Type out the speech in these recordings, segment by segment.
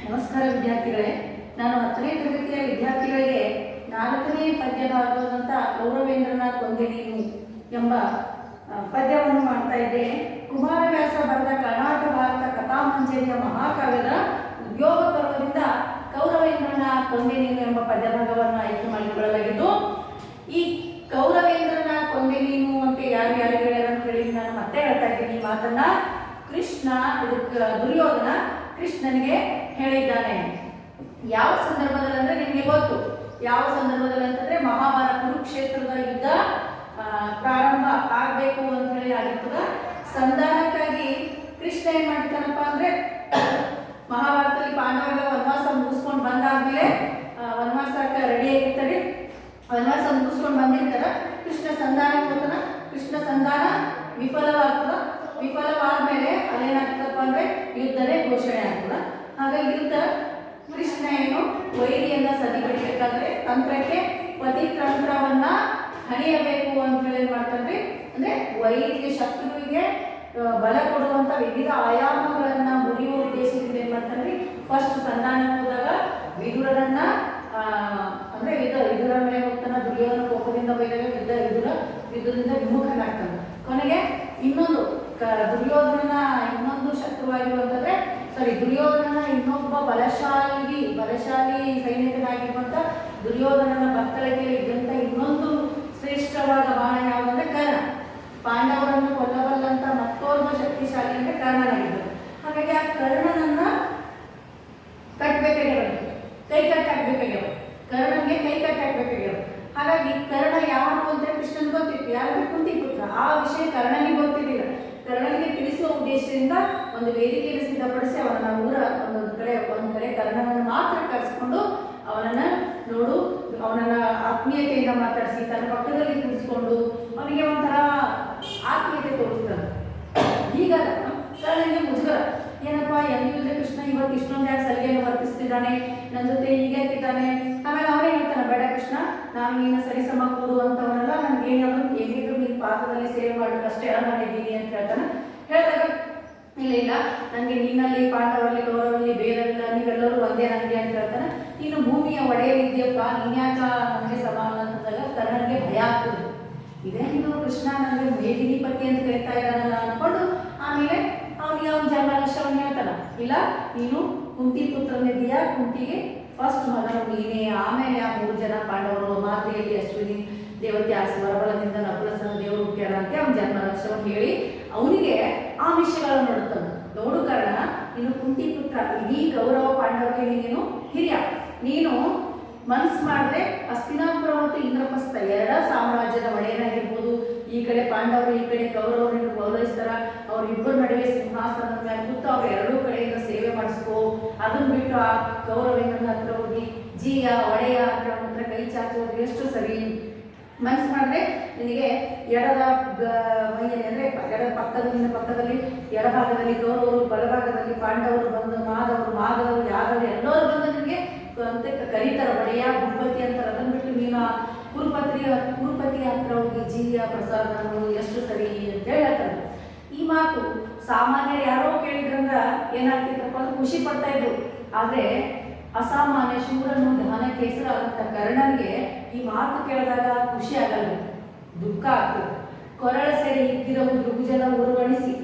ನಮಸ್ಕಾರ ವಿದ್ಯಾರ್ಥಿಗಳೇ. ನಾನು 10ನೇ ತರಗತಿಯ ವಿದ್ಯಾರ್ಥಿಗಳಿಗೆ 4ನೇ ಪದ್ಯವಾಗುವಂಥ ಗೌರವೇಂದ್ರನ ಕೊಂದೆ ನೀನು ಎಂಬ ಪದ್ಯವನ್ನು ಮಾಡ್ತಾ ಇದ್ದೇನೆ. ಕುಮಾರವ್ಯಾಸ ಬರೆದ ಕರ್ನಾಟ ಭಾರತ ಕಥಾಮಂಜರಿಯ ಮಹಾಕಾವ್ಯದ ಉದ್ಯೋಗ ಪರ್ವದಿಂದ ಕೌರವೇಂದ್ರನ ಕೊಂದೆ ನೀನು ಎಂಬ ಪದ್ಯಭಾಗವನ್ನು ಆಯ್ಕೆ ಮಾಡಿಕೊಳ್ಳಲಾಗಿದ್ದು, ಈ ಕೌರವೇಂದ್ರನ ಕೊಂದೆ ನೀನು ಅಂತ ಯಾರು ಹೇಳ್ಯಾರ ಅಂತ ಹೇಳಿ ನಾನು ಮತ್ತೆ ಹೇಳ್ತಾ ಇದ್ದೀನಿ. ಈ ಮಾತನ್ನ ಕೃಷ್ಣ ದುರ್ಯೋಧನ ಕೃಷ್ಣನಿಗೆ ಹೇಳಿದ್ದಾನೆ. ಯಾವ ಸಂದರ್ಭದಲ್ಲಿ ಅಂದ್ರೆ ನಿಮಗೆ ಗೊತ್ತು. ಯಾವ ಸಂದರ್ಭದಲ್ಲಿ ಅಂತಂದ್ರೆ ಮಹಾಭಾರತ ಕುರುಕ್ಷೇತ್ರದ ಯುದ್ಧ ಪ್ರಾರಂಭ ಆಗ್ಬೇಕು ಅಂತ ಹೇಳಿ ಆಗಿರ್ತದ. ಸಂಧಾನಕ್ಕಾಗಿ ಕೃಷ್ಣ ಏನ್ ಮಾಡ್ತಾನಪ್ಪ ಅಂದ್ರೆ, ಮಹಾಭಾರತದಲ್ಲಿ ಪಾಂಡವರ ವನವಾಸ ಮುಗಿಸ್ಕೊಂಡು ಬಂದಾದ್ಮೇಲೆ ವನವಾಸಕ್ಕೆ ರೆಡಿ ಆಗಿರ್ತಾರೆ. ವನವಾಸ ಮುಗಿಸ್ಕೊಂಡು ಬಂದಿರ್ತಾರ. ಕೃಷ್ಣ ಸಂಧಾನಕ್ಕೆ ಹೋಗ್ತಾನ. ಕೃಷ್ಣ ಸಂಧಾನ ವಿಫಲವಾಗ್ತದ. ವಿಫಲವಾದ್ಮೇಲೆ ಅಲ್ಲೇನಾಗ್ತದಪ್ಪ ಅಂದ್ರೆ ಯುದ್ಧನೇ ಘೋಷಣೆ ಆಗ್ತದ. ಹಾಗಾಗಿ ಯುದ್ಧ ಕೃಷ್ಣ ಏನು ವೈರಿಯನ್ನ ಸದಿಪಡಿಸಬೇಕಾದ್ರೆ ತಂತ್ರಕ್ಕೆ ಪತಿತಂತ್ರವನ್ನ ಹಣಿಯಬೇಕು ಅಂತ ಹೇಳಿ ಏನ್ ಮಾಡ್ತಾನ್ರಿ ಅಂದ್ರೆ ವೈರಿಗೆ ಶತ್ರುವಿಗೆ ಬಲ ಕೊಡುವಂತ ವಿವಿಧ ಆಯಾಮಗಳನ್ನ ಮುರಿಯುವ ಉದ್ದೇಶದಿಂದ ಏನ್ ಮಾಡ್ತಾನ್ರಿ, ಫಸ್ಟ್ ಸಂಧಾನಕ್ಕೆ ಹೋದಾಗ ವಿದುರನನ್ನ ಅಂದ್ರೆ ವಿದುರ ಮೇಲೆ ಹೋಗ್ತಾನ. ದುರ್ಯೋಧನ ಕೋಪದಿಂದ ಬೈದಾಗ ವಿದುರದಿಂದ ವಿಮುಖನಾಗ್ತಾನೆ. ಕೊನೆಗೆ ಇನ್ನೊಂದು ದುರ್ಯೋಧನನ ಇನ್ನೊಂದು ಶತ್ರುವಾಗಿರುವಂತಂದ್ರೆ ದುರ್ಯೋಧನನ ಇನ್ನೊಬ್ಬ ಬಲಶಾಲಿ ಸೈನಿಕನಾಗಿರುವಂತ ದುರ್ಯೋಧನನ ಬತ್ತಳಿಕೆಯಲ್ಲಿ ಇದ್ದಂತ ಇನ್ನೊಂದು ಶ್ರೇಷ್ಠವಾದ ಬಾಣ ಯಾವುದಂದ್ರೆ ಕರ್ಣ. ಪಾಂಡವರನ್ನು ಕೊಲ್ಲಬಲ್ಲಂತ ಮತ್ತೋರ್ವ ಶಕ್ತಿಶಾಲಿ ಅಂದ್ರೆ ಕರ್ಣನಾಗಿದ್ದರು. ಹಾಗಾಗಿ ಆ ಕರ್ಣನನ್ನ ಕಟ್ಬೇಕಾಗ್ಯಾವ, ಕೈ ಕಟ್ಟಾಕ್ಬೇಕಾಗ್ಯಾವ. ಕರ್ಣನ್ಗೆ ಕೈ ಕಟ್ಟಾಕ್ಬೇಕಾಗ್ಯಾವ. ಹಾಗಾಗಿ ಕರ್ಣ ಯಾರು ಅಂತ ಕೃಷ್ಣನ್ ಗೊತ್ತಿತ್ತು, ಯಾರು ಕುಂತಿಪುತ್ರ. ಆ ವಿಷಯ ಕರ್ಣನಿಗೆ ಗೊತ್ತಿರಲಿಲ್ಲ. ಕರ್ಣನಿಗೆ ತಿಳಿಸುವ ಉದ್ದೇಶದಿಂದ ಒಂದು ವೇದಿಕೆಯನ್ನು ಸಿದ್ಧಪಡಿಸಿ ಅವನನ್ನ ಒಂದ್ ಕಡೆ ಕರ್ಣನನ್ನು ಮಾತ್ರ ಕರೆಸಿಕೊಂಡು ಅವನನ್ನ ಆತ್ಮೀಯತೆಯಿಂದ ಮಾತಾಡಿಸಿ ತನ್ನ ಪಕ್ಕದಲ್ಲಿ ಕೂರಿಸ್ಕೊಂಡು ಅವನಿಗೆ ಒಂಥರ ಆತ್ಮೀಯತೆ ತೋರಿಸ್ತಾನೆ. ಈಗ ಕರ್ಣನಿಗೆ ಮುಜುಗರ, ಏನಪ್ಪಾ ಎಂದಿಲ್ಲದೆ ಕೃಷ್ಣ ಇವತ್ತು ಇಷ್ಟೊಂದು ಯಾಕೆ ಸಲಿಗೆಯನ್ನು ವರ್ತಿಸ್ತಿದ್ದಾನೆ, ನನ್ನ ಜೊತೆ ಹೀಗಾಕಿದ್ದಾನೆ. ಆಮೇಲೆ ಅವನೇ ಹೇಳ್ತಾನೆ, ಬೇಡ ಕೃಷ್ಣ, ನಾನು ನೀನು ಸರಿಸಮ ಕೂಡುವಂತವನಲ್ಲ, ನನ್ಗೆ ಏನಿದ್ರು ನಿನ್ನ ಪಾತ್ರದಲ್ಲಿ ಸೇವೆ ಮಾಡ್ಬೇಕಷ್ಟೇ ಮಾಡಿದ್ದೀನಿ ಅಂತ ಹೇಳ್ತಾನೆ. ಹೇಳಿದಾಗ ಇಲ್ಲ ನನಗೆ ನಿನ್ನಲ್ಲಿ ಪಾಂಡವರಲ್ಲಿ ಗೌರವರಲ್ಲಿ ಭೇದವಿಲ್ಲ, ನೀವೆಲ್ಲರೂ ಒಂದೇ ನನಗೆ ಅಂತ ಹೇಳ್ತಾನೆ. ನೀನು ಭೂಮಿಯ ಒಡೆಯಲಿದ್ಯಪ್ಪ, ನೀನ್ಯಾಕ ನನಗೆ ಸಮಾನ ಅಂತಂದಾಗ ಕರ್ಣನಿಗೆ ಭಯ ಆಗ್ತದೆ. ಇದೇ ನೀನು ಕೃಷ್ಣ ನನಗೆ ಮೇದಿನಿಪತಿ ಅಂತ ಕರಿತಾ ಇದ್ದಾನಲ್ಲ ಅನ್ಕೊಂಡು ಆಮೇಲೆ ಅವನಿಗೆ ಅವನ ಜನ್ಮರಹಸ್ಯವನ್ನು ಹೇಳ್ತಾನ. ಇಲ್ಲ, ನೀನು ಕುಂತಿ ಪುತ್ರನಿದ್ದೀಯಾ, ಕುಂತಿಗೆ ಫಸ್ಟ್ ಮಗನು ನೀನೇ, ಆಮೇಲೆ ಆ 3 ಜನ ಪಾಂಡವರು ಮಾತೆಯಲ್ಲಿ ಅಶ್ವಿನಿ ದೇವತೆ ಆ ಸ್ವರಬಲದಿಂದ ನಕುಲ ಸಹ ದೇವರು ಹುಟ್ಟ್ಯಾರ ಅಂತ ಅವನ ಜನ್ಮರಹಸ್ಯವನ್ನು ಹೇಳಿ ಅವನಿಗೆ ಆ ವಿಷಯಗಳನ್ನು ನೋಡುತ್ತಾನೆ. ನೋಡು ಕರ್ಣ, ನೀನು ಕುಂತಿ ಪುತ್ರ, ಇಡೀ ಗೌರವ ಪಾಂಡವರಿಗೆ ನೀನೇನು ಹಿರಿಯ. ನೀನು ಮನಸ್ಸು ಮಾಡಿದ್ರೆ ಹಸ್ತಿನಾಪುರ ಮತ್ತು ಇಂದ್ರಪ್ರಸ್ಥ 2 ಸಾಮ್ರಾಜ್ಯದ ಒಡೆಯನಾಗಿರ್ಬೋದು. ಈ ಕಡೆ ಪಾಂಡವರು, ಈ ಕಡೆ ಕೌರವರನ್ನು ಗೌರವಿಸ್ತಾರ. ಅವ್ರಿಬ್ಬರ ನಡುವೆ ಸಿಂಹಾಸನದ ಮೇಲೆ ಕೂತು ಅವ್ರ 2 ಕಡೆಯಿಂದ ಸೇವೆ ಮಾಡಿಸ್ಕೋ. ಅದನ್ನ ಬಿಟ್ಟು ಆ ಗೌರವೇಂದ್ರನ ಹತ್ರ ಹೋಗಿ ಜಿಯ ಒಡೆಯ ಅಂತ ಹತ್ರ ಕೈ ಚಾಚೋದು ಎಷ್ಟು ಸರಿ. ಮನಸ್ಸು ಮಾಡಿದ್ರೆ ನಿನಗೆ ಎಡದ ಮೈಯಲ್ಲಿ ಅಂದ್ರೆ ಎಡದ ಪಕ್ಕದಲ್ಲಿ ಎಡಭಾಗದಲ್ಲಿ ಕೌರವರು, ಬಲಭಾಗದಲ್ಲಿ ಪಾಂಡವರು ಬಂದು ಮಾಧವರು ಯಾದವರು ಎಲ್ಲರೂ ಬಂದು ನಿನಗೆ ಅಂತ ಕರೀತಾರ, ಒಡೆಯ ಭೂಪತಿ ಅಂತಾರೆ. ಅದನ್ನ ಬಿಟ್ಟು ನೀನು ಕುರುಪತಿ ಹತ್ರ ಹೋಗಿ ಜಿಯ ಪ್ರಸಾದ ಎಷ್ಟು ಸರಿ ಅಂತ ಹೇಳ್ತಾರೆ. ಈ ಮಾತು ಸಾಮಾನ್ಯರು ಯಾರೋ ಕೇಳಿದ್ರಂದ್ರ ಏನಾಗ್ತಿತ್ತಪ್ಪ ಅಂದ್ರೆ ಖುಷಿ ಪಡ್ತಾ ಇದ್ರು. ಆದ್ರೆ ಅಸಾಮಾನ್ಯ ಶೂರನು ದಾನಕ್ಕೆ ಹೆಸರಾದಂತ ಕರ್ಣನಿಗೆ ಈ ಮಾತು ಕೇಳಿದಾಗ ಖುಷಿ ಆಗಲ್ಲ, ದುಃಖ ಆಗ್ತದೆ. ಕೊರಳ ಸೆರೆ ಇದ್ದಿರವು ದುರ್ಗುಜನ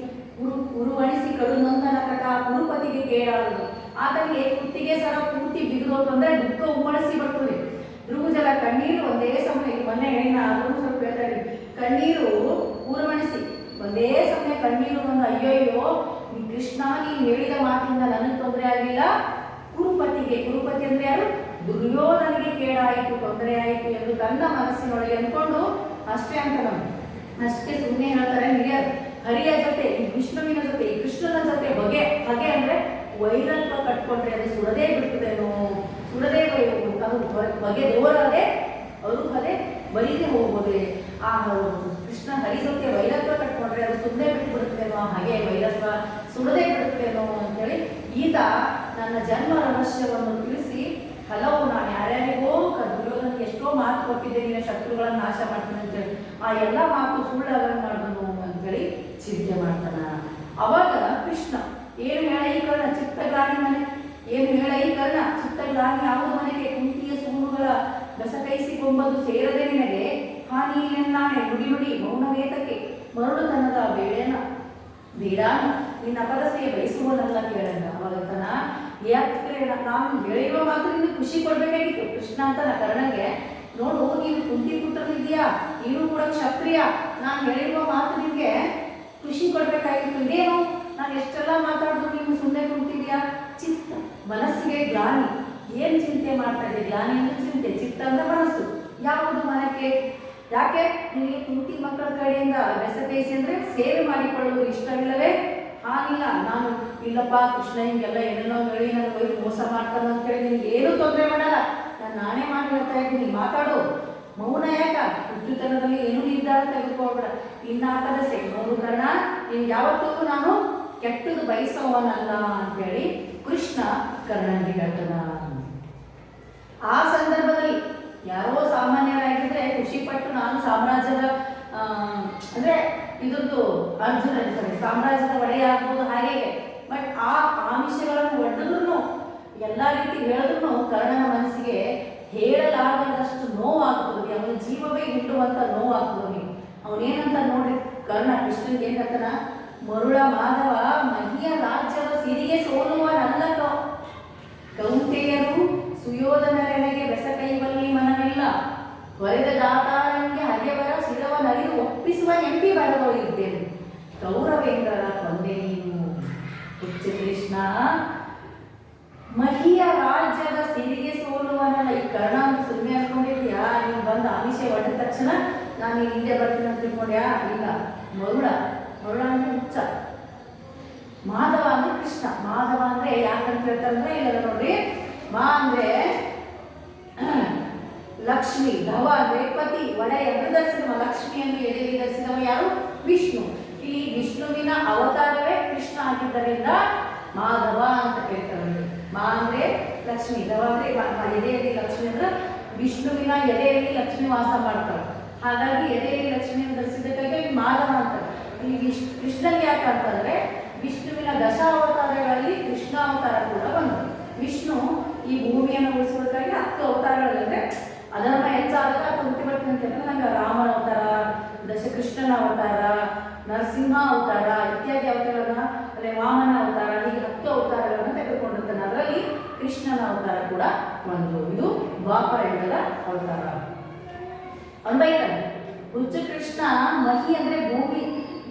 ಉರುವಣಿಸಿ ಕಡುನೊಂದನ ಕಟ ಕುರುಪತಿಗೆ ಕೇಳಾರದು. ಆತನಿಗೆ ಕುತ್ತಿಗೆ ಸರ ಪೂರ್ತಿ ಬಿಗಿದೋದು ಅಂದ್ರೆ ದುಃಖ ಉಮ್ಮಳಿಸಿ ಬರ್ತದೆ. ದುರ್ಗುಜಲ ಕಣ್ಣೀರು ಒಂದೇ ಸಮಯ, ಮೊನ್ನೆ ಹೇಳಿನ ಅದನ್ನು ಸ್ವಲ್ಪ ಹೇಳ್ತಾರೆ, ಕಣ್ಣೀರು ಉರುವಣಿಸಿ ಒಂದೇ ಸಮಯ ಕಣ್ಣೀರು ಬಂದು ಅಯ್ಯಯ್ಯೋ ಕೃಷ್ಣ ನೀನು ಹೇಳಿದ ಮಾತಿಂದ ನನಗೆ ತೊಂದರೆ ಆಗಲಿಲ್ಲ, ಕುರುಪತಿ ಅಂದ್ರೆ ಯಾರು, ದುರ್ಯೋಧನಿಗೆ ಕೇಡಾಯಿತು, ತೊಂದರೆ ಆಯಿತು ಎಂದು ತನ್ನ ಮನಸ್ಸಿನೊಳಗೆ ಅಂದ್ಕೊಂಡು ಅಷ್ಟೇ ಅಂತ ಅಷ್ಟೇ ಸುಮ್ಮನೆ ಹೇಳ್ತಾರೆ. ಹರಿಯ ಜೊತೆ, ಈ ವಿಷ್ಣುವಿನ ಜೊತೆ, ಈ ಕೃಷ್ಣನ ಜೊತೆ ಬಗೆ ಅಂದ್ರೆ ವೈರತ್ವ ಕಟ್ಕೊಂಡ್ರೆ ಅದು ಸುಡದೇ ಬಿಡ್ತದೇನೋ, ಸುಡದೇ ಅದು ಬಗೆ ದೋರದೆ ಅರುಹದೆ ಬರೀದೆ ಹೋಗೋದೆ. ಆ ಕೃಷ್ಣ ಹರಿ ಜೊತೆ ವೈರತ್ವ ಕಟ್ಕೊಂಡ್ರೆ ಅದು ಸುಮ್ಮನೆ ಬಿಟ್ಬಿಡುತ್ತೇನೋ, ಹಾಗೆ ವೈರತ್ವ ಸುಡದೇ ಬಿಡುತ್ತೇನೋ ಅಂತೇಳಿ ಈತ ನನ್ನ ಜನ್ಮ ರಹಸ್ಯವನ್ನು ತಿಳಿಸಿ ನಾನು ಯಾರ್ಯಾರಿಗೋ ದುರ್ಯೋಧನಿಗೆ ಎಷ್ಟೋ ಮಾತು ಕೊಟ್ಟಿದ್ದೆ, ನೀನು ಶತ್ರುಗಳನ್ನು ನಾಶ ಮಾಡ್ತೀನಿ ಅಂತೇಳಿ ಆ ಎಲ್ಲ ಮಾತು ಸುಳ್ಳಾಗಂಗೆ ಮಾಡಿದನು ಅಂತೇಳಿ ಚಿಂತೆ ಮಾಡ್ತಾನ. ಅವಾಗ ಕೃಷ್ಣ ಏನು ಹೇಳ ಈ ಕರ್ಣ ಚಿತ್ತ ಗಾಳಿ ಮನೆ, ಏನು ಹೇಳ ಈ ಎಂಬುದು ಸೇರದೆ ನಿನಗೆ ಹಾನಿ ಇಲ್ಲೆನ್ನಾಣೆ ನುಡಿ ನುಡಿ ಮೌನವೇತಕ್ಕೆ ಮರುಳುತನದ ಬೇಡಾನ ನಿನ್ನ ಪದಸೆಯ ಬಯಸುವನಲ್ಲ ಕೇಳಂದ. ಅವಾಗತನ ಯಾಕೆ ನಾನು ಹೇಳಿರುವ ಮಾತ್ರ ನಿನ್ನ ಖುಷಿ ಕೊಡ್ಬೇಕಾಗಿತ್ತು. ಕೃಷ್ಣ ಅಂತನ ಕರ್ಣಗೆ, ನೋಡು ನೀನು ಕುಂತಿ ಪುತ್ರನಿದ್ಯಾ, ನೀನು ಕೂಡ ಕ್ಷತ್ರಿಯ, ನಾನು ಹೇಳಿರುವ ಮಾತು ನಿನ್ಗೆ ಖುಷಿ ಕೊಡ್ಬೇಕಾಗಿತ್ತು. ಇದೇನು ನಾನು ಎಷ್ಟೆಲ್ಲ ಮಾತಾಡಿದ್ರು ನೀನು ಸುಮ್ಮನೆ ಕುಂತಿದ್ಯಾ? ಚಿತ್ತ ಮನಸ್ಸಿಗೆ ಗ್ಲಾನಿ. ಏನ್ ಚಿಂತೆ ಮಾಡ್ತಾ ಇದ್ದೆ? ಗ್ಲಾನಿ ಅಂದ್ರೆ ಚಿಂತೆ, ಚಿತ್ತ ಅಂದ್ರೆ ಮನಸ್ಸು. ಯಾವುದು ಮನಕ್ಕೆ? ಯಾಕೆ ನಿನಗೆ ಕುಂತಿ ಮಕ್ಕಳ ಕಡೆಯಿಂದ ಬೆಸಕೈಸಿ ಅಂದ್ರೆ ಸೇವೆ ಮಾಡಿಕೊಳ್ಳುವುದು ಇಷ್ಟವಿಲ್ಲವೇ? ಹಾಗಿಲ್ಲ, ನಾನು ಇಲ್ಲಪ್ಪ ಕೃಷ್ಣ ಹಿಂಗೆಲ್ಲ ಏನೇನೋ ಹೇಳಿ ನನ್ನ ಒಯ್ದು ಮೋಸ ಮಾಡ್ತಾನೆ ಅಂತ ಹೇಳಿ ನಿನ್ಗೆ ಏನೂ ತೊಂದರೆ ಮಾಡಲ್ಲ, ನಾನೇ ಮಾಡಿ ಹೇಳ್ತಾ ಇದ್ದೀನಿ, ಮಾತಾಡು. ಮೌನ ಯಾಕ? ಹುಚ್ಚುತನದಲ್ಲಿ ಏನೂ ನಿರ್ಧಾರ ತೆಗೆದುಕೊಳ್ಬೇಡ. ಇನ್ನಾಕದ ನೋಡು ಕರ್ಣ, ನೀನು ಯಾವತ್ತೂ ನಾನು ಕೆಟ್ಟದು ಬಯಸೋವನಲ್ಲ ಅಂತೇಳಿ ಕೃಷ್ಣ ಕರ್ಣನಿಗೆ ಹೇಳ್ತಾನ. ಆ ಸಂದರ್ಭದಲ್ಲಿ ಯಾರೋ ಸಾಮಾನ್ಯರಾಗಿದ್ರೆ ಖುಷಿ ಪಟ್ಟು ನಾನು ಸಾಮ್ರಾಜ್ಯದ ಅಂದ್ರೆ ಇದ್ರದ್ದು ಅರ್ಜುನ ಸಾಮ್ರಾಜ್ಯದ ಒಡೆಯ ಆಗ್ಬೋದು ಹಾಗೆ. ಬಟ್ ಆ ಆಮಿಷಗಳನ್ನು ಒಡ್ಡಿದ್ರು ಎಲ್ಲ ರೀತಿ ಹೇಳಿದ್ರು ಕರ್ಣನ ಮನಸ್ಸಿಗೆ ಹೇಳಲಾಗದಷ್ಟು ನೋವಾಗ್ತದೆ. ಅವನ ಜೀವವೇ ಹಿಂಡುವಂತ ನೋವಾಗ್ತದೆ. ಅವನೇನಂತ ನೋಡ್ರಿ ಕರ್ಣ ಕೃಷ್ಣನ್ಗೆ ಏನ್ ಹೇಳ್ತಾನ? ಮರುಳ ಮಾಧವ ಮಹಿಯ ರಾಜ್ಯದ ಸಿರಿಗೆ ಸೋಲುವನಲ್ಲ ಕೌಂತೆಯರು ಸುಯೋಧನರೆನೆಗೆ ಬೆಸಕೈವಲ್ಲಿ ಮನವಿಲ್ಲ, ಹೊರೆದ ದಾತಾರಂಗೆ ಹಗೆವರ ಸಿಡವ ನರಿದು ಒಪ್ಪಿಸುವ ಎಂಬಿ ಬರದೊಳಿದ್ದೇನೆ, ಕೌರವೇಂದ್ರರ ಕೊಂದೆ ನೀನು. ಹುಚ್ಚು ಕೃಷ್ಣ ಮಹಿಯ ರಾಜ್ಯದ ಸಿರಿಗೆ ಸೋಲುವನಲ್ಲ. ಈ ಕರ್ಣ ಅಂತ ಸುಮ್ಮನೆ ಅನ್ಕೊಂಡಿದ್ಯಾ? ನೀನು ಬಂದ ಆಮಿಷ ಹೊಡೆದ ತಕ್ಷಣ ನಾನು ನೀನು ಹಿಂದೆ ಬರ್ತೀನಿ ಅಂತ ತಿಳ್ಕೊಂಡ್ಯಾ? ಇಲ್ಲ. ಮರುಳ ಅಂದ್ರೆ ಹುಚ್ಚ, ಮಾಧವ ಅಂದ್ರೆ ಕೃಷ್ಣ. ಮಾಧವ ಅಂದ್ರೆ ಯಾಕಂತ ಹೇಳ್ತಾರಂದ್ರೆ ಇಲ್ಲ ನೋಡ್ರಿ, ಮಾ ಅಂದ್ರೆ ಲಕ್ಷ್ಮಿ, ಧವ ಅಂದ್ರೆ ಪತಿ, ಒಡೆಯನ್ನು ಧರಿಸಿದವ. ಲಕ್ಷ್ಮಿಯನ್ನು ಎದೆಯಲ್ಲಿ ಧರಿಸಿದವ ಯಾರು? ವಿಷ್ಣು. ಇಲ್ಲಿ ವಿಷ್ಣುವಿನ ಅವತಾರವೇ ಕೃಷ್ಣ ಆಗಿದ್ದರಿಂದ ಮಾಧವ ಅಂತ ಹೇಳ್ತಾರೆ. ಮಾ ಅಂದ್ರೆ ಲಕ್ಷ್ಮಿ, ಧವ ಅಂದ್ರೆ ಎದೆಯಲ್ಲಿ ಲಕ್ಷ್ಮಿ ಅಂದ್ರೆ ವಿಷ್ಣುವಿನ ಎದೆಯಲ್ಲಿ ಲಕ್ಷ್ಮಿ ವಾಸ ಮಾಡ್ತಾರೆ. ಹಾಗಾಗಿ ಎದೆಯಲ್ಲಿ ಲಕ್ಷ್ಮಿಯನ್ನು ಧರಿಸಿದ್ದಕ್ಕಾಗಿ ಮಾಧವ ಅಂತ. ಇಲ್ಲಿ ಕೃಷ್ಣನಿಗೆ ಯಾಕೆ ಅಂತಂದ್ರೆ ವಿಷ್ಣುವಿನ ದಶಾವತಾರಗಳಲ್ಲಿ ಕೃಷ್ಣ ಅವತಾರ ಕೂಡ ಬಂತು. ವಿಷ್ಣು ಈ ಭೂಮಿಯನ್ನು ಉಳಿಸೋದಕ್ಕಾಗಿ 10 ಅವತಾರಗಳಂದ್ರೆ ಅದನ್ನ ಹೆಚ್ಚಾದಾಗ ಹುಟ್ಟಿ ಬರ್ತೀನಿ ಅಂತ ನಂಗೆ ರಾಮನ ಅವತಾರ, ದಶಕೃಷ್ಣನ ಅವತಾರ, ನರಸಿಂಹ ಅವತಾರ ಇತ್ಯಾದಿ ಅವತಾರಗಳನ್ನ, ಅಲ್ಲೇ ವಾಮನ ಅವತಾರ, ಹೀಗೆ 10 ಅವತಾರಗಳನ್ನ ತೆಗೆದುಕೊಂಡಿರ್ತಾನೆ. ಅದರಲ್ಲಿ ಕೃಷ್ಣನ ಅವತಾರ ಕೂಡ ಒಂದು. ಇದು ದ್ವಾಪರ ಯುಗದ ಅವತಾರ. ಅನ್ವಯಿತಾನೆ ಹುಚ್ಚು ಕೃಷ್ಣ ಮಹಿ ಅಂದ್ರೆ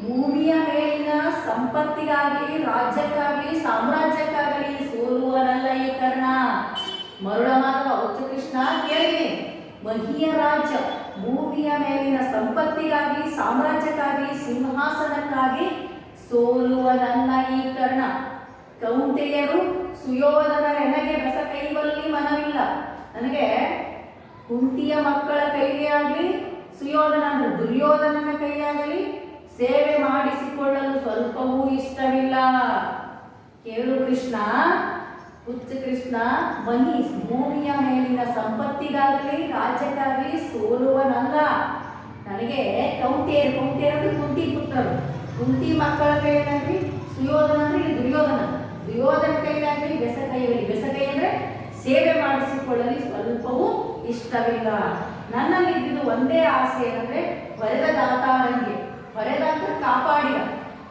ಭೂಮಿಯ ಮೇಲಿನ ಸಂಪತ್ತಿಗಾಗಲಿ, ರಾಜ್ಯಕ್ಕಾಗಲಿ, ಸಾಮ್ರಾಜ್ಯಕ್ಕಾಗಲಿ ಸೋಲುವನಲ್ಲ ಈ ಕರ್ಣ. ಮರುಳ ಮಾಧವ ಹುಚ್ಚು ಕೃಷ್ಣ ಕೇಳಿ, ಮಹಿಯ ರಾಜ್ಯ ಭೂಮಿಯ ಮೇಲಿನ ಸಂಪತ್ತಿಗಾಗಿ, ಸಾಮ್ರಾಜ್ಯಕ್ಕಾಗಿ, ಸಿಂಹಾಸನಕ್ಕಾಗಿ ಸೋಲುವನಲ್ಲ ಈ ಕರ್ಣ. ಕೌಂತೆಯರು ಸುಯೋಧನರೆನಗೆ ಬೆಸಕೈವಲ್ಲಿ ಮನವಿಲ್ಲ. ನನಗೆ ಕುಂತಿಯ ಮಕ್ಕಳ ಕೈಗೆ ಆಗಲಿ, ಸುಯೋಧನ ಅಂದ್ರೆ ದುರ್ಯೋಧನನ ಕೈಯಾಗಲಿ ಸೇವೆ ಮಾಡಿಸಿಕೊಳ್ಳಲು ಸ್ವಲ್ಪವೂ ಇಷ್ಟವಿಲ್ಲ. ಕೇಳು ಕೃಷ್ಣ, ಹುಚ್ಚು ಕೃಷ್ಣ ಮಹಿ ಭೂಮಿಯ ಮೇಲಿನ ಸಂಪತ್ತಿಗಾಗಲಿ, ರಾಜ್ಯಕ್ಕಾಗಲಿ ಸೋಲುವನಲ್ಲ. ನನಗೆ ಕೌಂತೆಯರು ಅಂದ್ರೆ ಕುಂತಿ ಪುತ್ರರು, ಕುಂತಿ ಮಕ್ಕಳ ಕೈಯಾಗಲಿ, ಸುಯೋಧನ ಅಂದ್ರೆ ಇಲ್ಲಿ ದುರ್ಯೋಧನ ಕೈಯಾಗಲಿ ಬೆಸಕೈಯಲ್ಲಿ, ಬೆಸಕೈ ಅಂದ್ರೆ ಸೇವೆ ಮಾಡಿಸಿಕೊಳ್ಳಲಿ ಸ್ವಲ್ಪವೂ ಇಷ್ಟವಿಲ್ಲ. ನನ್ನಲ್ಲಿ ಇದ್ದಿದ್ದು ಒಂದೇ ಆಸೆ ಏನಂದ್ರೆ ಹೊರೆದ ದಾತಾರಂಗೆ. ಹೊರೆದ ಅಂತ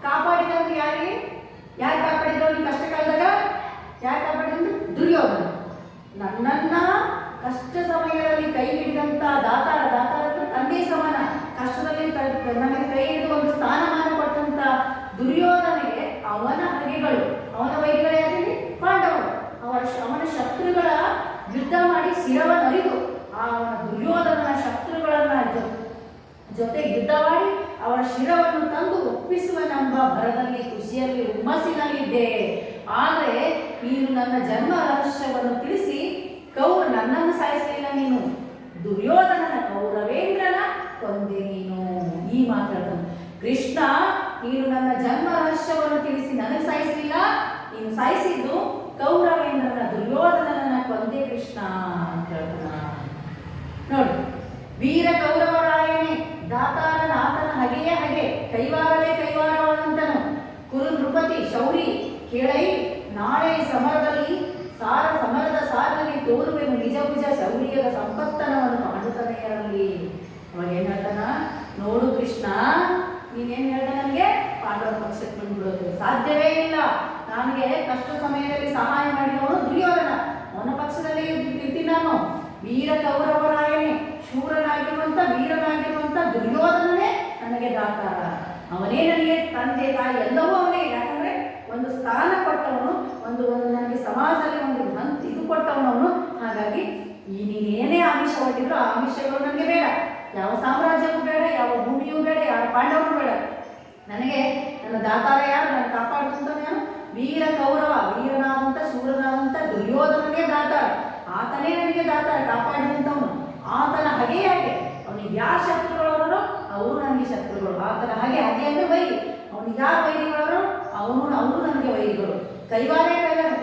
ಕಾಪಾಡಿದ ಅಂದ್ರೆ ಯಾರಿಗೆ? ಯಾರು ಕಾಪಾಡಿದ್ರು? ನೀ ಕಷ್ಟ ಕಾಲದಾಗ ಯಾರು ಕಾಪಾಡಿದ್ರು? ದುರ್ಯೋಧನ. ನನ್ನನ್ನ ಕಷ್ಟ ಸಮಯದಲ್ಲಿ ಕೈ ಹಿಡಿದಂತ ದಾತಾರ ಅಂದ್ರೆ ತಂದೆ ಸಮಾನ, ಕಷ್ಟದಲ್ಲಿ ನನಗೆ ಕೈ ಹಿಡಿದು ಒಂದು ಸ್ಥಾನಮಾನ ಕೊಟ್ಟಂತ ದುರ್ಯೋಧನಿಗೆ ಅವನ ಹಗೆಗಳು, ಅವನ ವೈರಿಗಳು ಯಾರಿಗೆ? ಪಾಂಡವರು. ಅವನ ಶತ್ರುಗಳ ಯುದ್ಧ ಮಾಡಿ ಶಿರವನ್ನರಿದು ಅವನ ದುರ್ಯೋಧನನ ಶತ್ರುಗಳನ್ನ ಜೊತೆ ಯುದ್ಧ ಮಾಡಿ ಅವರ ಶಿರವನ್ನು ತಂದು ಒಪ್ಪಿಸುವನೆಂಬ ಭರದಲ್ಲಿ, ಖುಷಿಯಲ್ಲಿ, ಹುಮ್ಮಸ್ಸಿನಲ್ಲಿದ್ದೆ. ಆದರೆ ನೀನು ನನ್ನ ಜನ್ಮ ರಹಸ್ಯವನ್ನು ತಿಳಿಸಿ ನನ್ನನ್ನು ಸಾಯಿಸಲಿಲ್ಲ, ನೀನು ದುರ್ಯೋಧನನ ಕೌರವೇಂದ್ರನ ಕೊಂದೆ ನೀನು. ಈ ಮಾತಾಡ್ತಾನೆ ಕೃಷ್ಣ, ನೀನು ನನ್ನ ಜನ್ಮ ರಹಸ್ಯವನ್ನು ತಿಳಿಸಿ ನನಗೆ ಸಾಯಿಸಲಿಲ್ಲ, ನೀನು ಸಾಯಿಸಿದ್ದು ಕೌರವೇಂದ್ರನ ದುರ್ಯೋಧನನ ಕೊಂದೆ ಕೃಷ್ಣ ಅಂತ ಹೇಳ್ತಾನ. ನೋಡಿ, ವೀರ ಕೌರವರಾಯನೇ ದಾತಾರನಾಥನ ಹಗೆಯ ಹಗೆ, ಕೈವಾರವೇ ಕೈವಾರವಾದಂತನು ಕುರು ನೃಪತಿ ಶೌರಿ ಕೇಳೈ, ನಾಳೆ ಸಮರದ ಸಾರದಲ್ಲಿ ತೋರುವೆನು ನಿಜ ಭುಜ ಶೌರ್ಯದ ಸಂಪತ್ತನವನ್ನು ಪಾಂಡುತನೆಯರಲ್ಲಿ. ಅವಾಗ ಏನ್ ಹೇಳ್ತಾನ, ನೋಡು ಕೃಷ್ಣ, ನೀನೇನ್ ಹೇಳ್ದೆ, ನನಗೆ ಪಾಂಡವರ ಪಕ್ಷಕ್ಕೆ ಬಂದ್ಬಿಡೋದು ಸಾಧ್ಯವೇ ಇಲ್ಲ. ನನಗೆ ಕಷ್ಟ ಸಮಯದಲ್ಲಿ ಸಹಾಯ ಮಾಡಿದವನು ದುರ್ಯೋಧನ, ಅವನ ಪಕ್ಷದಲ್ಲಿ ಇರ್ತೀನಿ ನಾನು. ವೀರ ಕೌರವರಾಯನೇ, ಶೂರನಾಗಿರುವಂತ ವೀರನಾಗಿರುವಂತ ದುರ್ಯೋಧನನೇ ನನಗೆ ದಾತಾರ. ಅವನೇ ನನಗೆ ತಂದೆ ತಾಯಿ ಎಲ್ಲವೂ ಅವನೇ. ಯಾಕಂದ್ರೆ ಒಂದು ಸ್ಥಾನ ಕೊಟ್ಟವನು, ಒಂದು ನನಗೆ ಸಮಾಜದಲ್ಲಿ ಒಂದು ಇದು ಕೊಟ್ಟವನವನು. ಹಾಗಾಗಿ ನೀನೇನೇ ಆಮಿಷ ಹೊಟ್ಟಿದ್ರು ಆ ಆಮಿಷಗಳು ನನಗೆ ಬೇಡ. ಯಾವ ಸಾಮ್ರಾಜ್ಯವೂ ಬೇಡ, ಯಾವ ಭೂಮಿಯೂ ಬೇಡ, ಯಾವ ಪಾಂಡವನು ಬೇಡ. ನನಗೆ ನನ್ನ ದಾತಾರ ಯಾರು, ನನ್ನ ಕಾಪಾಡುವಂಥವ್ನು ಯಾರು? ವೀರ ಕೌರವ, ವೀರನಾದಂಥ ಶೂರನಾದಂಥ ದುರ್ಯೋಧನನೇ ದಾತಾರ. ಆತನೇ ನನಗೆ ದಾತಾರ, ಕಾಪಾಡಿದಂಥವನು. ಆತನ ಹಾಗೆ ಅವನಿಗೆ ಯಾರು ಶತ್ರುಗಳವರೋ ಅವರು ನನಗೆ ಶತ್ರುಗಳು. ಆತನ ಹಾಗೆ ಅಂದ್ರೆ ವೈರಿ. ಅವನಿಗೆ ಯಾರು ವೈರಿಗಳವರು ಅವರು ನನಗೆ ವೈರಿಗಳು. ಕೈವಾರೇ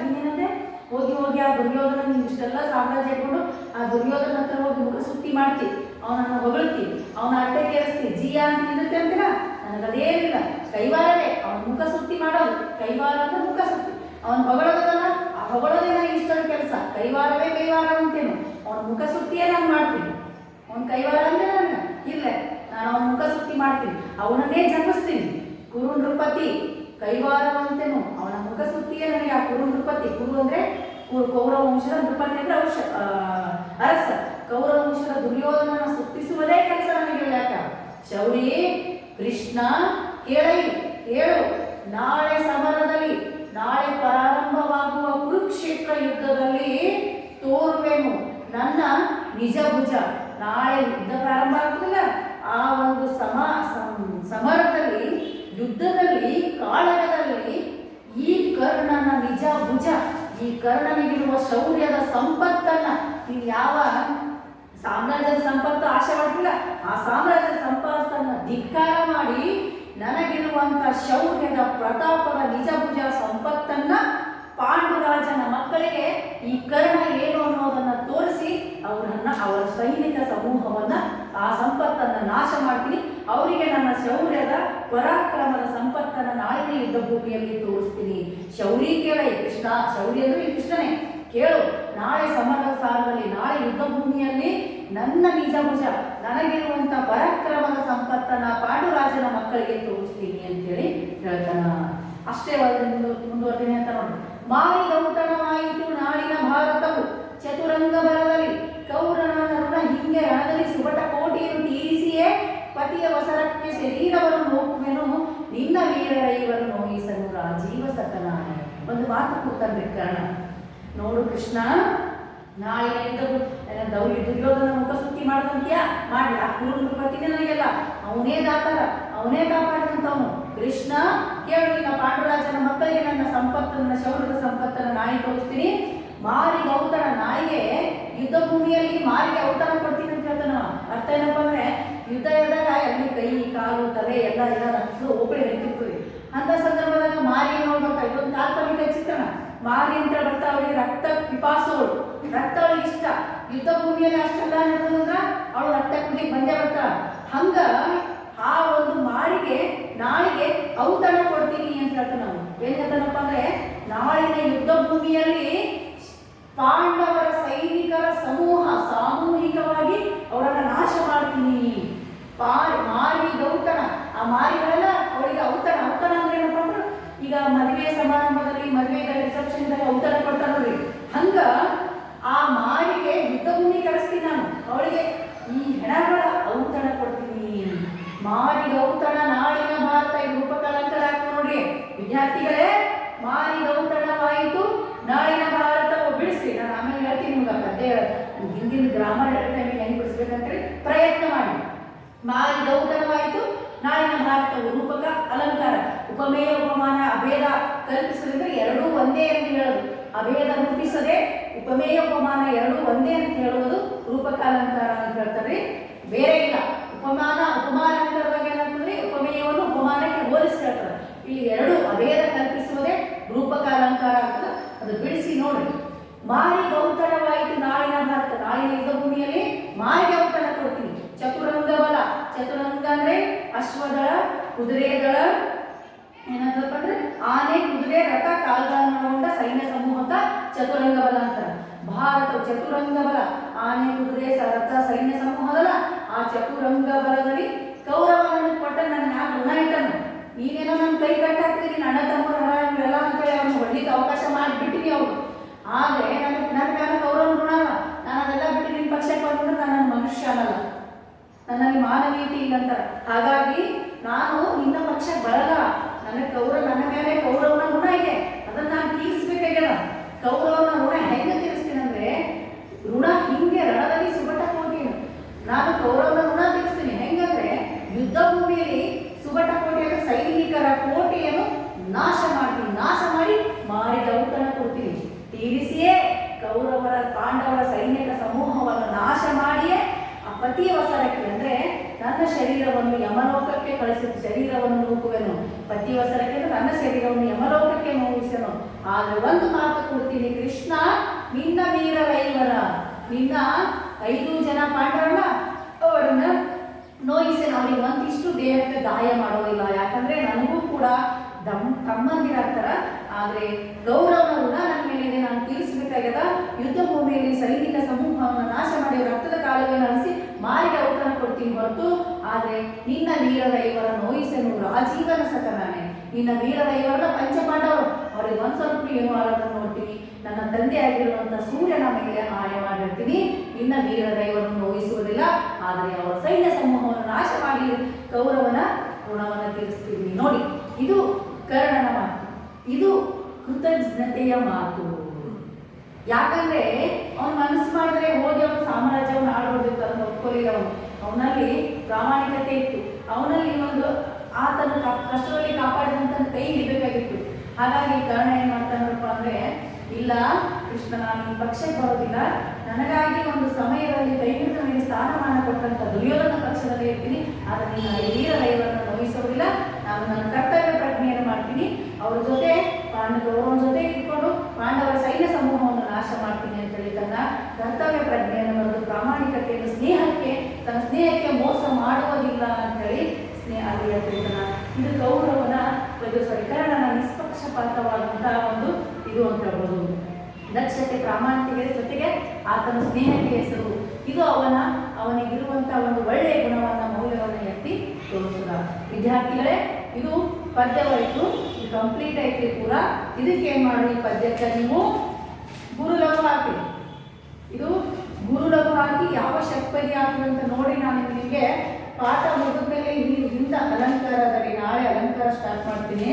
ಇನ್ನೇನಂತೆ, ಹೋಗಿ ಹೋಗಿ ಆ ದುರ್ಯೋಧನ ಇಷ್ಟೆಲ್ಲ ಸಾಮ್ರಾಜ್ಯ ಇಟ್ಕೊಂಡು ಆ ದುರ್ಯೋಧನ ಹತ್ರ ಹೋಗಿ ಮುಖ ಸುತ್ತಿ ಮಾಡ್ತೀವಿ, ಅವನನ್ನು ಹೊಗಳ್ತೀವಿ, ಅವನ ಅಡ್ಡೆ ಕೇಳಿಸ್ತೀವಿ, ಜಿಯಾ ಅಂತ ನಿಲ್ಲುತ್ತೆ ಅಂತಿಲ್ಲ. ನನಗದೇನಿಲ್ಲ, ಕೈವಾರವೇ ಅವನ ಮುಖ ಸುತ್ತಿ ಮಾಡೋದು. ಕೈವಾರ ಅಂದ್ರೆ ಮುಖ ಸುತ್ತಿ, ಅವನು ಹೊಗಳೋದಲ್ಲ, ಆ ಹೊಗಳೋದೇ ನನಗೆ ಇಷ್ಟದ ಕೆಲಸ. ಕೈವಾರವೇ ಕೈವಾರ ಅಂತೇನು, ಅವನ ಮುಖ ಸುತ್ತಿಯೇ ನಾನು ಮಾಡ್ತೀನಿ. ಅವನ ಕೈವಾರ ಅಂದ್ರೆ ನಾನು ಇಲ್ಲ, ನಾನು ಅವನ ಮುಖ ಸುತ್ತಿ ಮಾಡ್ತೀನಿ, ಅವನನ್ನೇ ಜಪಿಸ್ತೀನಿ. ಕುರು ನೃಪತಿ ಕೈವಾರವಂತೆನು, ಅವನ ಮುಖ ಸುತ್ತಿಯೇ ನನಗೆ ಆ ಕುರು ನೃಪತಿ. ಕುರು ಅಂದ್ರೆ ಕೌರವ ವಂಶದ, ನೃಪತಿ ಅಂದ್ರೆ ಅರಸ. ಕೌರವ ವಂಶದ ದುರ್ಯೋಧನನ ಸುತ್ತಿಸುವುದೇ ಕೆಲಸ ನನಗೆ. ಯಾಕ ಶೌರಿ ಕೃಷ್ಣ ಕೇಳು, ನಾಳೆ ಸಮರದಲ್ಲಿ, ನಾಳೆ ಪ್ರಾರಂಭವಾಗುವ ಕುರುಕ್ಷೇತ್ರ ಯುದ್ಧದಲ್ಲಿ ತೋರುವೆನು ನನ್ನ ನಿಜ ಭುಜ. ನಾಳೆ ಯುದ್ಧ ಪ್ರಾರಂಭ ಆಗ್ತದಲ್ಲ, ಆ ಒಂದು ಸಮರದಲ್ಲಿ, ಯುದ್ಧದಲ್ಲಿ, ಕಾಳಗದಲ್ಲಿ ಈ ಕರ್ಣನ ನಿಜ ಭುಜ, ಈ ಕರ್ಣನಿಗಿರುವ ಶೌರ್ಯದ ಸಂಪತ್ತನ್ನ, ನೀನು ಯಾವ ಸಾಮ್ರಾಜ್ಯದ ಸಂಪತ್ತು ಆಶೆ ಮಾಡ್ತಿಲ್ಲ, ಆ ಸಾಮ್ರಾಜ್ಯದ ಸಂಪತ್ತನ್ನ ಧಿಕ್ಕಾರ ಮಾಡಿ ನನಗಿರುವಂತ ಶೌರ್ಯದ ಪ್ರತಾಪದ ನಿಜಭುಜ ಸಂಪತ್ತನ್ನ ಪಾಂಡುರಾಜನ ಮಕ್ಕಳಿಗೆ ಈ ಕರ್ಣ ಏನು ಅನ್ನೋದನ್ನ ತೋರಿಸಿ ಅವರ ಸೈನಿಕ ಸಮೂಹವನ್ನ, ಆ ಸಂಪತ್ತನ್ನ ನಾಶ ಮಾಡ್ತೀನಿ. ಅವರಿಗೆ ನನ್ನ ಶೌರ್ಯದ ಪರಾಕ್ರಮದ ಸಂಪತ್ತನ್ನ ನಾಳಿನ ಯುದ್ಧ ಭೂಮಿಯಲ್ಲಿ ತೋರಿಸ್ತೀನಿ. ಶೌರಿ ಕೇಳ ಕೃಷ್ಣ, ಶೌರಿ ಅಂದ್ರೆ ಈ ಕೃಷ್ಣನೇ ಕೇಳು, ನಾಳೆ ಸಮರದ ಸಾಲದಲ್ಲಿ, ನಾಳೆ ಯುದ್ಧ ಭೂಮಿಯಲ್ಲಿ ನನ್ನ ನಿಜಭುಜ, ನನಗಿರುವಂತ ಪರಾಕ್ರಮದ ಸಂಪತ್ತನ್ನ ಪಾಂಡುರಾಜನ ಮಕ್ಕಳಿಗೆ ತೋರಿಸ್ತೀನಿ ಅಂತೇಳಿ ಹೇಳ್ತಾನ. ಅಷ್ಟೇ ಮುಂದುವರ್ತೀನಿ ಅಂತ ನೋಡಿ. ಮಾರಿ ಗೌತಣವಾಯಿತು ನಾಳಿನ ಭಾರತವು ಚತುರಂಗ ಬಲದಲ್ಲಿ, ಕೌರವನ ಋಣ ಹಿಂಗೆ ರಣದಲ್ಲಿ ಸುಬಟ ಕೋಟಿಯನ್ನು ತೀರಿಸಿಯೇ ಪತಿಯ ವಸರಕ್ಕೆ ಶರೀರವನ್ನು ನೋಕುವೆನು, ನಿನ್ನ ವೀರರ ಇವರು ನೋಯಿಸಲು ರಾಜೀವ ಸತನಾಯ. ಒಂದು ಮಾತು ಕೂತಂದ್ರೆ ಕರ್ಣ, ನೋಡು ಕೃಷ್ಣ, ನಾಳೆ ದುರ್ಯೋಧನ ಮುಖ ಸುತ್ತಿ ಮಾಡ್ದಂತ್ಯಾ ಮಾಡಿ, ಆ ಕುರುಪತಿನೇ ನನಗೆಲ್ಲ ಅವನೇ ದಾತಾರ, ಅವನೇ ಕಾಪಾಡಿದಂಥವನು. ಕೃಷ್ಣ ಕೇಳು, ನಿನ್ನ ಪಾಂಡುರಾಜನ ಮಕ್ಕಳಿಗೆ ನನ್ನ ಸಂಪತ್ತನ್ನ, ಶೌರ್ಯದ ಸಂಪತ್ತನ್ನು ನಾಯಿ ತೋರಿಸ್ತೀನಿ. ಮಾರಿ ಔತಣ, ನಾಯಿಗೆ ಯುದ್ಧ ಭೂಮಿಯಲ್ಲಿ ಮಾರಿಗೆ ಔತಣ ಕೊಡ್ತೀನಿ ಅಂತ ಹೇಳ್ತಾನ. ಅರ್ಥ ಏನಪ್ಪ ಅಂದ್ರೆ, ಯುದ್ಧ ಎದಾಗ ಅಲ್ಲಿ ಕೈ ಕಾಲು ತಲೆ ಎಲ್ಲ ಒಬ್ಬಳೆ ಹಿಡಿತಿರ್ತೀವಿ. ಅಂತ ಸಂದರ್ಭದಾಗ ಮಾರಿ ನೋಡ್ಬೇಕು, ಇದೊಂದು ಕಾಲ್ಪನಿಕ ಚಿತ್ರಣ. ಮಾರಿ ಅಂತ ಬರ್ತಾ ಅವಳಿಗೆ ರಕ್ತ ಪಿಪಾಸೋಳು, ರಕ್ತ ಅವಳಿಗೆ ಇಷ್ಟ. ಯುದ್ಧ ಭೂಮಿಯಲ್ಲಿ ಅಷ್ಟೆಲ್ಲ ನಡೆದಂದ್ರ ಅವಳು ರಕ್ತ ಕುಡಿಲಿಕ್ಕೆ ಬಂದೇ ಬರ್ತಾಳ. ಹಂಗ ಆ ಒಂದು ಮಾರಿಗೆ ನಾಳಿಗೆ ಔತಣ ಕೊಡ್ತೀನಿ ಅಂತ ಹೇಳ್ತಾನ. ನಾವು ಏನ್ ಹೇಳ್ತಾನಪ್ಪ ಅಂದ್ರೆ, ನಾಳಿನ ಯುದ್ಧ ಭೂಮಿಯಲ್ಲಿ ಪಾಂಡವರ ಸೈನಿಕರ ಸಮೂಹ ಸಾಮೂಹಿಕವಾಗಿ ಅವರನ್ನ ನಾಶ ಮಾಡ್ತೀನಿ. ಮಾರಿ ಔತಣ, ಆ ಮಾರಿಗಳೆಲ್ಲ ಅವಳಿಗೆ ಔತಣ. ಔತಣ ಅಂದ್ರೆ ಏನಪ್ಪ ಅಂದ್ರೆ, ಈಗ ಮದುವೆ ಸಮಾರಂಭದಲ್ಲಿ, ಮದುವೆಗಳಲ್ಲಿ, ರಿಸೆಪ್ಷನ್ದಲ್ಲಿ ಔತಣ ಕೊಡ್ತಾರ ನೋಡ್ರಿ, ಹಂಗ ಆ ಮಾರಿಗೆ ಯುದ್ಧ ಭೂಮಿ ಕಳಿಸ್ತೀನಿ ನಾನು. ಅವಳಿಗೆ ಈ ಹೆಣಗಳ ಔತಣ ಕೊಡ್ತೀನಿ. ಮಾರಿ ಔತಣ ನಾಳಿನ ಭಾರತ, ಈ ರೂಪಕಲಂಕಾರ ಆಗ್ತದೆ ನೋಡ್ರಿ ವಿದ್ಯಾರ್ಥಿಗಳೇ. ಮಾರಿ ಔತಣವಾಯಿತು ನಾಳಿನ ಭಾರತವು ಬಿಡಿಸಿ. ನಾನು ಆಮೇಲೆ ಹೇಳ್ತೀನಿ ನಿಮ್ಗೆ ಪದ್ಯ, ಹಿಂದಿನ ಗ್ರಾಮರ್ ಟೈಮಿಗೆ ಹೆಂಗೆ ಬಿಡಿಸ್ಬೇಕಂತೇಳಿ ಪ್ರಯತ್ನ ಮಾಡಿ. ಮಾರಿ ಔತಣವಾಯಿತು ನಾಳಿನ ಭಾರತವು ರೂಪಕ ಅಲಂಕಾರ. ಉಪಮೇಯ ಉಪಮಾನ ಅಭೇದ ಕಲ್ಪಿಸೋದ್ರಿಂದ ಎರಡೂ ಒಂದೇ ಅಂತ ಹೇಳೋದು. ಅಭೇದ ರೂಪಿಸದೆ ಉಪಮೇಯ ಉಪಮಾನ ಎರಡೂ ಒಂದೇ ಅಂತ ಹೇಳುವುದು ರೂಪಕ ಅಲಂಕಾರ ಅಂತ ಹೇಳ್ತಾರೆ, ಬೇರೆ ಇಲ್ಲ. ಉಪಮಾಲಂಕಾರದಾಗ ಏನಾಗ್ತದೆ, ಉಪಮೇಯವನ್ನು ಉಪಮಾನಕ್ಕೆ ಹೋಲಿಸಿ ಹೇಳ್ತಾರೆ. ಇಲ್ಲಿ ಎರಡು ಅಭೇದ ಕಲ್ಪಿಸುವುದೇ ರೂಪಕ ಅಲಂಕಾರ ಆಗ್ತದೆ. ಅದು ಬಿಡಿಸಿ ನೋಡಿ. ಮಾರಿ ಔತಣವಾಯಿತು ನಾಳಿನ ಭಾರತ, ನಾಳಿನ ಯುದ್ಧ ಭೂಮಿಯಲ್ಲಿ ಮಾರಿಗೆ ಔತಣ ಕೊಡ್ತೀನಿ. ಚತುರಂಗ ಬಲ, ಚತುರಂಗ ಅಂದ್ರೆ ಅಶ್ವದಳ, ಕುದುರೆ ದಳ, ಏನಾಗ್ತದಪ್ಪ ಅಂದ್ರೆ ಆನೆ, ಕುದುರೆ, ರಥ, ಕಾಲ್ಗಾಲನ್ನೊಳಗೊಂಡ ಸೈನ್ಯ ಸಮೂಹದ ಚತುರಂಗ ಬಲ ಅಂತಾರೆ. ಭಾರತ ಚತುರಂಗ ಬಲ, ಆನೆ ಕುದುರೆ ರಥ ಸೈನ್ಯ ಸಮೂಹದಲ್ಲ ಆ ಚತುರಂಗ ಬಲದಲ್ಲಿ ಕೌರವನನ್ನು ಕೊಟ್ಟ ನನ್ನ ಯಾಕೆ ಋಣ ಇಟ್ಟನು. ಈಗೇನೋ ನನ್ನ ಕೈ ಕಟ್ಟಾಕ್ತೀನಿ, ನನ್ನ ತಮ್ಮರ ಎಲ್ಲ ಅಂತೇಳಿ ಅವ್ರನ್ನ ಹೊಡ್ಲಿಕ್ಕೆ ಅವಕಾಶ ಮಾಡಿಬಿಟ್ಟಿನಿ ಅವರು. ಆದರೆ ನನಗೆ ಕೌರವನ ಋಣ ಅಲ್ಲ. ನಾನು ಅದೆಲ್ಲ ಬಿಟ್ಟು ನಿನ್ನ ಪಕ್ಷಕ್ಕೆ ಬಂದ್ರೆ ನಾನು ಮನುಷ್ಯ ಅನ್ನಲ್ಲ, ನನ್ನಲ್ಲಿ ಮಾನವೀಯತೆ ಇಲ್ಲ ಅಂತಾರೆ. ಹಾಗಾಗಿ ನಾನು ನಿನ್ನ ಪಕ್ಷಕ್ಕೆ ಬರಲ್ಲ. ನನ್ನ ಮೇಲೆ ಕೌರವನ ಋಣ ಇದೆ, ಅದನ್ನ ನಾನು ತೀರಿಸ್ಬೇಕಾಗ್ಯದ. ಕೌರವನ ಋಣ ಹೆಂಗೆ ತೀರಿಸ್ತೀನಿ ಅಂದ್ರೆ, ಋಣ ಹಿಂಗೆ ರಣದಲ್ಲಿ ಸುಬಟ ಕೋಟೆಯನ್ನು ನಾನು ಕೌರವನ ಋಣ ತೀರಿಸ್ತೀನಿ. ಹೆಂಗಂದ್ರೆ ಯುದ್ಧ ಭೂಮಿಯಲ್ಲಿ ಸುಬಟ ಕೋಟೆಯ ಸೈನಿಕರ ಕೋಟೆಯನ್ನು ನಾಶ ಮಾಡ್ತೀನಿ, ನಾಶ ಮಾಡಿ ಮಾರಿದ ಔತಣ ಕೊಡ್ತೀನಿ. ತೀರಿಸಿಯೇ ಕೌರವರ ಪಾಂಡವರ ಸೈನಿಕ ಸಮೂಹವನ್ನು ನಾಶ ಮಾಡಿಯೇ ಆ ಪತಿಯವಸರಕ್ಕೆ ಅಂದ್ರೆ ನನ್ನ ಶರೀರವನ್ನು ಯಮಲೋಕಕ್ಕೆ ಕಳಿಸಿದ ಶರೀರವನ್ನು ನೂಕುವೆನು. ಪತಿಯವಸರಕ್ಕೆ ಅಂದ್ರೆ ನನ್ನ ಶರೀರವನ್ನು ಯಮಲೋಕಕ್ಕೆ ನೋಯಿಸನು. ಆದ್ರೆ ಒಂದು ಮಾತು ಕೊಡ್ತೀನಿ ಕೃಷ್ಣ, ನಿನ್ನ ವೀರರೈವರ, ನಿನ್ನ 5 ಜನ ಪಾಂಡವರನ್ನ ಅವರನ್ನ ನೋಯಿಸೇನು. ಅವರಿಗೆ ಒಂದಿಷ್ಟು ದೇಹಕ್ಕೆ ಗಾಯ ಮಾಡೋದಿಲ್ಲ. ಯಾಕಂದ್ರೆ ನನಗೂ ಕೂಡ ತಮ್ಮಂದಿರಾಗ್ತಾರ. ಆದ್ರೆ ಗೌರವನ ಋಣ ನನ್ನ ಮೇಲಿದೆ, ನಾನು ತೀರಿಸಬೇಕಾಗ್ಯದ. ಯುದ್ಧ ಭೂಮಿಯಲ್ಲಿ ಸೈನಿಕ ಸಮೂಹವನ್ನು ನಾಶ ಮಾಡಿ ರಕ್ತದ ಕಾಲುವೆಯನ್ನು ಅಳಿಸಿ ಮಾರಿಗೆ ಔತಣ ಕೊಡ್ತೀನಿ ಹೊರತು, ಆದ್ರೆ ನಿನ್ನ ವೀರರೈವರ ನೋಯಿಸನು ರಾಜೀವನ ಸಕನಾನೆ. ನಿನ್ನ ವೀರರೈವರ ಪಂಚಪಾಂಡವರು ಅವ್ರಿಗೆ ಒಂದ್ ಸ್ವಲ್ಪ ಏನು ಆಳನ್ನು ನೋಡ್ತೀನಿ. ನನ್ನ ತಂದೆ ಆಗಿರುವಂತ ಸೂರ್ಯನ ಮೇಲೆ ಆಣೆ ಮಾಡಿರ್ತೀನಿ, ನಿನ್ನ ವೀರರೈವರನ್ನು ನೋಯಿಸುವುದಿಲ್ಲ. ಆದ್ರೆ ಅವರ ಸೈನ್ಯ ಸಮೂಹವನ್ನು ನಾಶ ಮಾಡಿ ಕೌರವನ ಋಣವನ್ನು ತೀರಿಸ್ತೀವಿ. ನೋಡಿ, ಇದು ಕರ್ಣನ ಮಾತು, ಇದು ಕೃತಜ್ಞತೆಯ ಮಾತು. ಯಾಕಂದ್ರೆ ಅವನ ಮನಸ್ಸು ಮಾಡಿದ್ರೆ ಹೋಗಿ ಅವನ ಸಾಮ್ರಾಜ್ಯವನ್ನು ಆಳ್ಬೋದಿತ್ತು, ಅದನ್ನು ಒಪ್ಕೊಳ್ಳಿಲ್ಲ. ಅವನಲ್ಲಿ ಪ್ರಾಮಾಣಿಕತೆ ಇತ್ತು, ಅವನಲ್ಲಿ ಒಂದು ಆತನ ಕಷ್ಟದಲ್ಲಿ ಕಾಪಾಡಿದಂತ ಕೈ ಹಿಡಿಬೇಕಾಗಿತ್ತು. ಹಾಗಾಗಿ ಕರ್ಣ ಏನ್ ಮಾಡ್ತಾನಪ್ಪ ಅಂದ್ರೆ, ಇಲ್ಲ ಕೃಷ್ಣ, ನಾನು ಈ ಪಕ್ಷಕ್ಕೆ ಬರೋದಿಲ್ಲ. ನನಗಾಗಿ ಒಂದು ಸಮಯದಲ್ಲಿ ಕೈ ಹಿಡಿದು ನನಗೆ ಸ್ಥಾನಮಾನ ಕೊಟ್ಟಂತ ದುರ್ಯೋಧನ ಪಕ್ಷದಲ್ಲಿ ಇರ್ತೀನಿ. ಆದರೆ ನೀನು ವೀರರೈವರನ್ನು ನೋಯಿಸೋದಿಲ್ಲ. ನಾನು ನನ್ನ ಕರ್ತವ್ಯ ಪ್ರಜ್ಞೆಯನ್ನು ಮಾಡ್ತೀನಿ. ಅವ್ರ ಜೊತೆ ಗೌರವನ ಜೊತೆ ಇಟ್ಕೊಂಡು ಪಾಂಡವರ ಸೈನ್ಯ ಸಮೂಹವನ್ನು ನಾಶ ಮಾಡ್ತೀನಿ ಅಂತೇಳಿ ತನ್ನ ಕರ್ತವ್ಯ ಪ್ರಜ್ಞೆಯನ್ನು ಬರೆದು ಪ್ರಾಮಾಣಿಕತೆಯನ್ನು ತನ್ನ ಸ್ನೇಹಕ್ಕೆ ಮೋಸ ಮಾಡುವುದಿಲ್ಲ ಅಂತೇಳಿ ಅಲ್ಲಿ ಹೇಳ್ತಿರ್ತಾನ. ಇದು ಕರ್ಣನ ನಿಷ್ಪಕ್ಷಪಾತವಾದಂತಹ ಒಂದು ಇದು ಅಂತ ಹೇಳ್ಬೋದು. ದಕ್ಷತೆ, ಪ್ರಾಮಾಣಿಕತೆ ಜೊತೆಗೆ ಆತನ ಸ್ನೇಹಕ್ಕೆ ಹೆಸರು. ಇದು ಅವನಿಗಿರುವಂತಹ ಒಂದು ಒಳ್ಳೆಯ ಗುಣವನ್ನ, ಮೌಲ್ಯವನ್ನು ಎತ್ತಿ ತೋರಿಸುದ. ವಿದ್ಯಾರ್ಥಿಗಳೇ, ಇದು ಪದ್ಯವಾಯಿತು, ಇದು ಕಂಪ್ಲೀಟ್ ಆಯ್ತು ಪೂರ. ಇದಕ್ಕೆ ಏನ್ ಮಾಡಿ, ಈ ಪದ್ಯಕ್ಕೆ ನೀವು ಗುರುಲಘು ಹಾಕಿ, ಇದು ಗುರುಲಘು ಹಾಕಿ ಯಾವ ಷಟ್ಪದಿ ಹಾಕಿ ಅಂತ ನೋಡಿ ನಾನು ನಿಮಗೆ ಪಾಠ ಮುಗಿದ ಮೇಲೆ ಹಿಂದ ಅಲಂಕಾರದಲ್ಲಿ ನಾಳೆ ಅಲಂಕಾರ ಸ್ಟಾರ್ಟ್ ಮಾಡ್ತೀನಿ.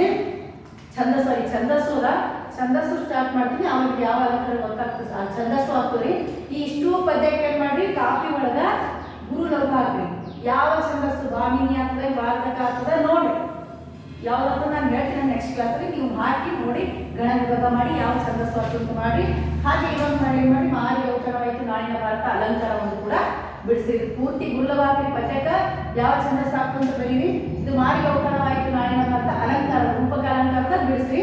ಛಂದಸ್ಸು ಸ್ಟಾರ್ಟ್ ಮಾಡ್ತೀನಿ. ಆಮೇಲೆ ಯಾವ ಅಲಂಕಾರ ಗೊತ್ತಾಗ್ತದೆ, ಆ ಛಂದಸ್ಸು ಹಾಕ್ತೀರಿ. ಈ ಇಷ್ಟು ಪದ್ಯಕ್ಕೆ ಏನ್ ಮಾಡ್ರಿ, ಕಾಪಿ ಒಳಗ ಗುರುಲಘು ಹಾಕ್ರಿ. ಯಾವ ಛಂದಸ್ಸು ಭಾಮಿನಿ ಆಗ್ತದೆ, ವಾರ್ತಕ ಆಗ್ತದೆ ನೋಡ್ರಿ. ಯಾವ್ದಾದ್ರು ನಾನು ಹೇಳ್ತೀನಿ ನೆಕ್ಸ್ಟ್ ಕ್ಲಾಸಲ್ಲಿ, ನೀವು ಹಾಕಿ ನೋಡಿ ಗಣ ವಿಭಾಗ ಮಾಡಿ ಯಾವ ಛಂದಸ್ಸು ಅಂತ ಮಾಡಿ ಹಾಗೆ ಇನ್ನೊಂದು ಮಾಡಿ ಮಾರಿ ಔತಣವಾಯಿತು ನಾಳಿನ ಭಾರತ ಅಲಂಕಾರ ಒಂದು ಕೂಡ ಬಿಡಿಸಿದ್ರಿ. ಪೂರ್ತಿ ಗುರುಲಘು ಪದ್ಯಕ್ಕ ಯಾವ ಛಂದಸ್ಸು ಹಾಕು ಅಂತ ಬರೀರಿ. ಇದು ಮಾರಿ ಔತಣವಾಯಿತು ನಾಳಿನ ಭಾರತ ಅಲಂಕಾರ, ರೂಪಕ ಅಲಂಕಾರದ ಬಿಡಿಸ್ರಿ.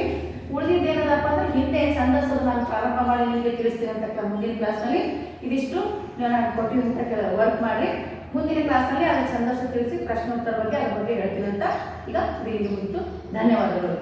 ಉಳಿದಿದ್ದೇನದಪ್ಪ ಅಂದ್ರೆ ಹಿಂದೆ ಛಂದಸ್ಸು ನಾನು ಪ್ರಾರಂಭ ಮಾಡಿ ನಿಮಗೆ ತಿಳಿಸ್ತೀನಿ ಅಂತ ಮುಂದಿನ ಕ್ಲಾಸ್ನಲ್ಲಿ. ಇದಿಷ್ಟು ನಾನು ಕೊಟ್ಟಿರುವಂತ ವರ್ಕ್ ಮಾಡಿ ಮುಂದಿನ ಕ್ಲಾಸ್ನಲ್ಲಿ ಅದರ ಛಂದಸ್ಸು ತಿಳಿಸಿ ಪ್ರಶ್ನೋತ್ತರ ಬಗ್ಗೆ ಅದ್ರ ಬಗ್ಗೆ ಹೇಳ್ತೀನಿ ಅಂತ ಈಗ ಮುಗಿತು. ಧನ್ಯವಾದಗಳು.